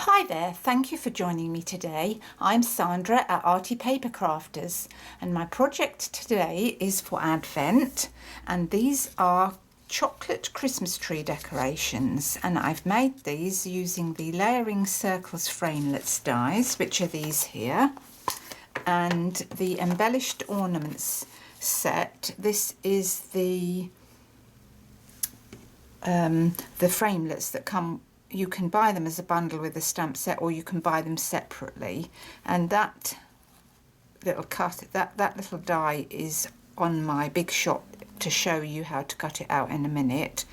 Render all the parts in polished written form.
Hi there, thank you for joining me today. I'm Sandra at Arty Paper Crafters, and my project today is for Advent, and these are chocolate Christmas tree decorations, and I've made these using the Layering Circles Framelits dies, which are these here, and the Embellished Ornaments set. This is the framelits that come. You can buy them as a bundle with a stamp set, or you can buy them separately. And that little that little die is on my big shot to show you how to cut it out in a minute.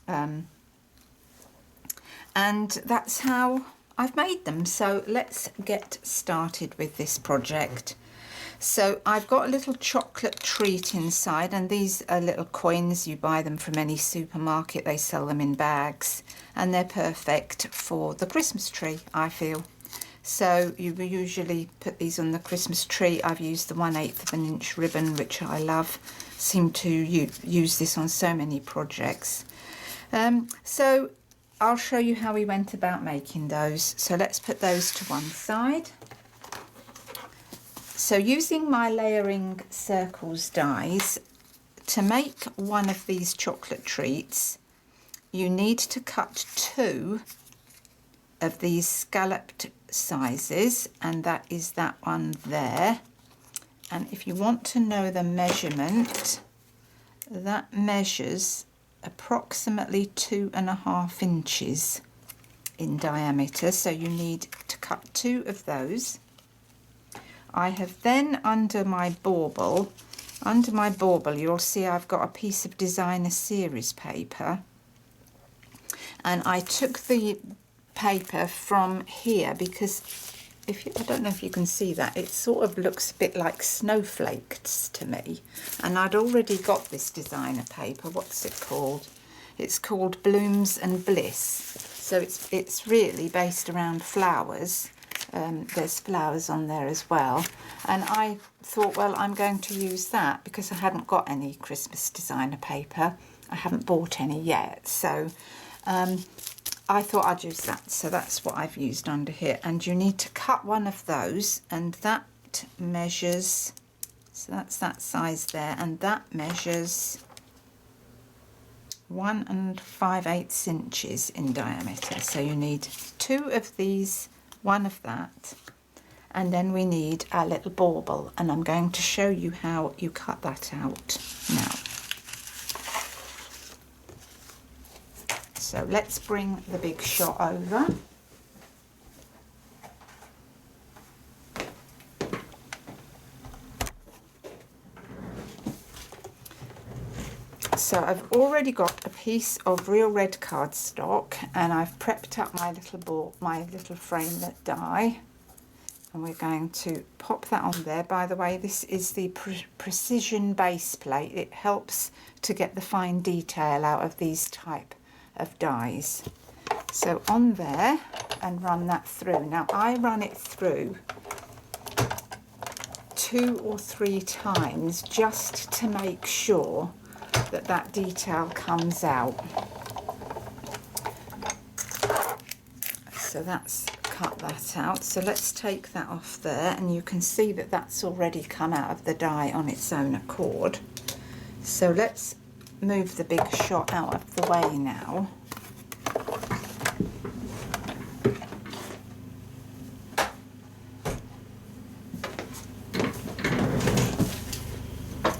And that's how I've made them. So let's get started with this project. So I've got a little chocolate treat inside, and these are little coins. You buy them from any supermarket. They sell them in bags, and they're perfect for the Christmas tree, I feel. So you usually put these on the Christmas tree. I've used the 1/8 of an inch ribbon, which I love. Seem to use this on so many projects. So I'll show you how we went about making those. So let's put those to one side. So using my Layering Circles dies, to make one of these chocolate treats, you need to cut 2 of these scalloped sizes, and that is that one there. And if you want to know the measurement, that measures approximately 2.5 inches in diameter. So you need to cut 2 of those. I have then under my bauble, you'll see I've got a piece of designer series paper, and I took the paper from here because I don't know if you can see that, it sort of looks a bit like snowflakes to me, and I'd already got this designer paper. What's it called? It's called Blooms and Bliss. So it's really based around flowers. There's flowers on there as well, and I thought, well, I'm going to use that because I hadn't got any Christmas designer paper. I haven't bought any yet, so I thought I'd use that. So that's what I've used under here, and you need to cut one of those, and that measures, so that's that size there, and that measures 1 5/8 inches in diameter. So you need 2 of these, 1 of that, and then we need our little bauble, and I'm going to show you how you cut that out now. So let's bring the big shot over. So I've already got a piece of real red cardstock, and I've prepped up my little framelit die, and we're going to pop that on there. By the way, this is the precision base plate. It helps to get the fine detail out of these type of dies. So on there, and run that through. Now I run it through 2 or 3 times just to make sure that detail comes out. So that's cut that out. So let's take that off there, and you can see that that's already come out of the die on its own accord. So let's move the big shot out of the way now.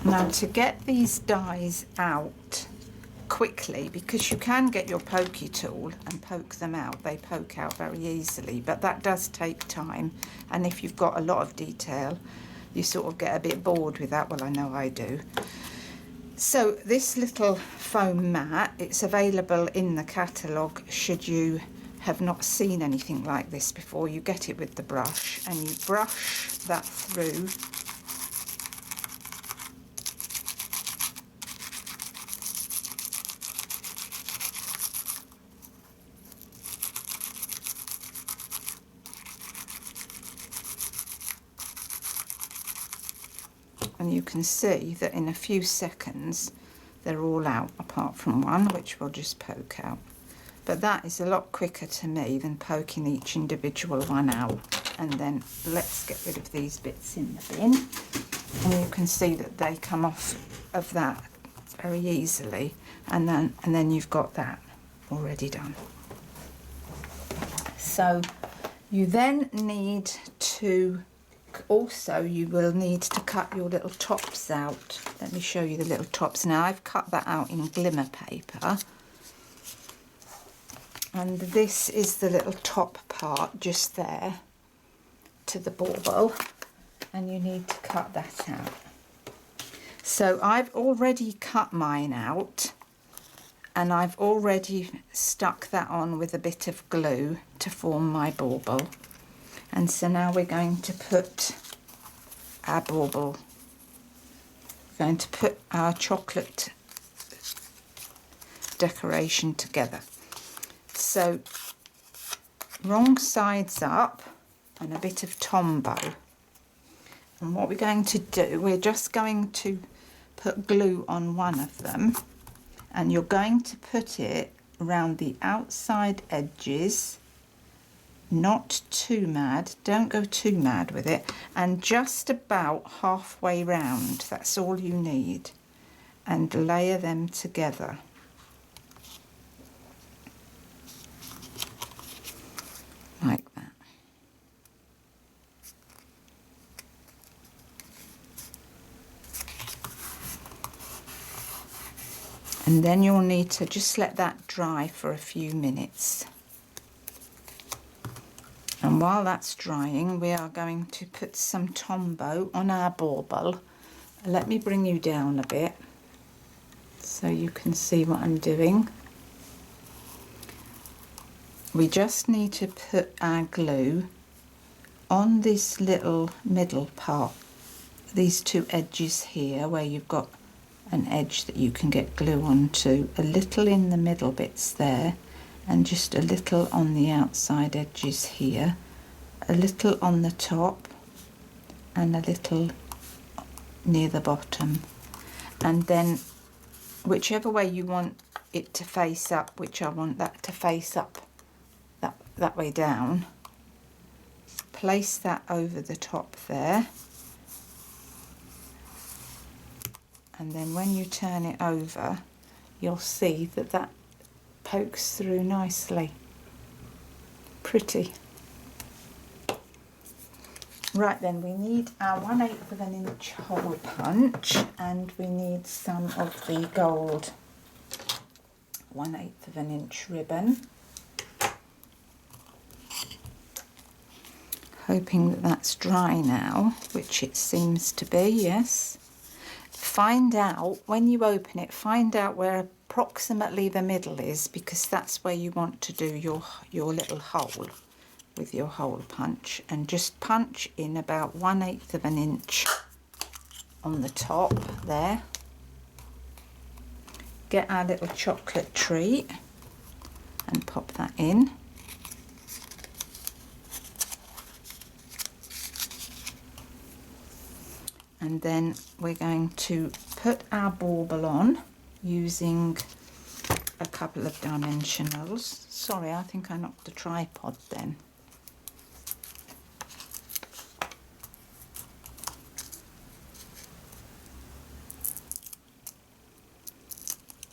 Now to get these dies out quickly, because you can get your pokey tool and poke them out, they poke out very easily, but that does take time, and if you've got a lot of detail you sort of get a bit bored with that. Well, I know I do. So this little foam mat, it's available in the catalogue should you have not seen anything like this before. You get it with the brush, and you brush that through. And you can see that in a few seconds they're all out, apart from one which we'll just poke out. But that is a lot quicker to me than poking each individual one out. And then let's get rid of these bits in the bin. And you can see that they come off of that very easily. And then you've got that already done. So you then need to, also you will need to cut your little tops out. Let me show you the little tops. Now I've cut that out in glimmer paper. And this is the little top part just there to the bauble, and you need to cut that out. So I've already cut mine out, and I've already stuck that on with a bit of glue to form my bauble. And so now we're going to put our bauble, we're going to put our chocolate decoration together. So wrong sides up and a bit of Tombow. And what we're going to do, we're just going to put glue on one of them, and you're going to put it around the outside edges, not too mad, don't go too mad with it, and just about halfway round, that's all you need, and layer them together. Like that. And then you'll need to just let that dry for a few minutes. And while that's drying, we are going to put some Tombow on our bauble. Let me bring you down a bit so you can see what I'm doing. We just need to put our glue on this little middle part, these two edges here where you've got an edge that you can get glue onto, a little in the middle bits there, and just a little on the outside edges here, a little on the top, and a little near the bottom. And then whichever way you want it to face up, which I want that to face up that way down, place that over the top there, and then when you turn it over you'll see that that pokes through nicely. Pretty. Right then, we need our 1/8 of an inch hole punch, and we need some of the gold 1/8 of an inch ribbon. Hoping that that's dry now, which it seems to be, yes. Find out, when you open it, find out where approximately the middle is, because that's where you want to do your little hole with your hole punch, and just punch in about 1/8 of an inch on the top there. Get our little chocolate treat and pop that in. And then we're going to put our bauble on using a couple of dimensionals. Sorry, I think I knocked the tripod then.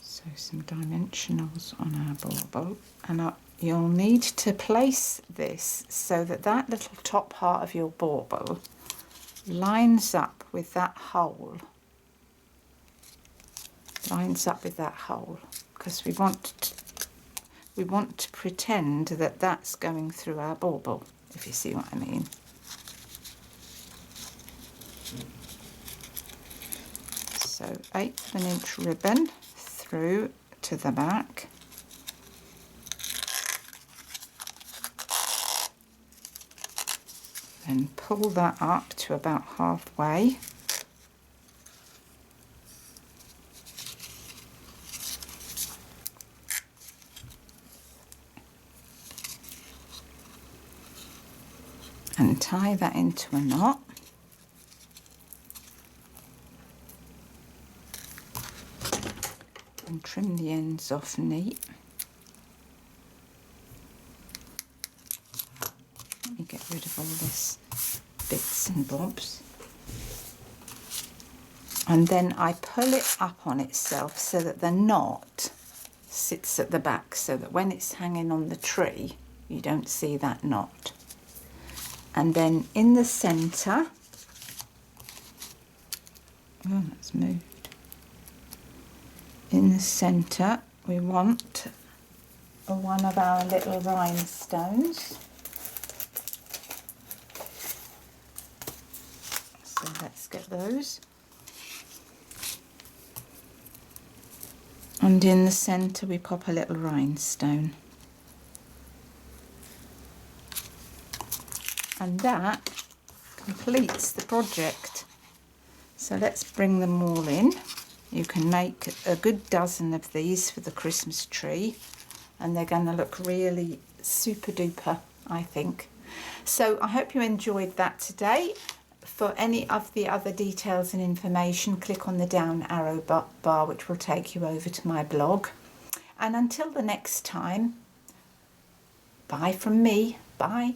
So some dimensionals on our bauble, and you'll need to place this so that that little top part of your bauble lines up with that hole. Lines up with that hole, because we want to pretend that that's going through our bauble, if you see what I mean. So 1/8 of an inch ribbon through to the back. Then pull that up to about halfway. And tie that into a knot. And trim the ends off neat. Let me get rid of all this bits and bobs. And then I pull it up on itself so that the knot sits at the back, so that when it's hanging on the tree you don't see that knot. And then in the centre, oh, that's moved. In the centre we want one of our little rhinestones. So let's get those. And in the centre we pop a little rhinestone. And that completes the project. So let's bring them all in. You can make a good dozen of these for the Christmas tree, and they're going to look really super duper, I think. So I hope you enjoyed that today. For any of the other details and information, click on the down arrow bar, which will take you over to my blog. And until the next time, bye from me. Bye.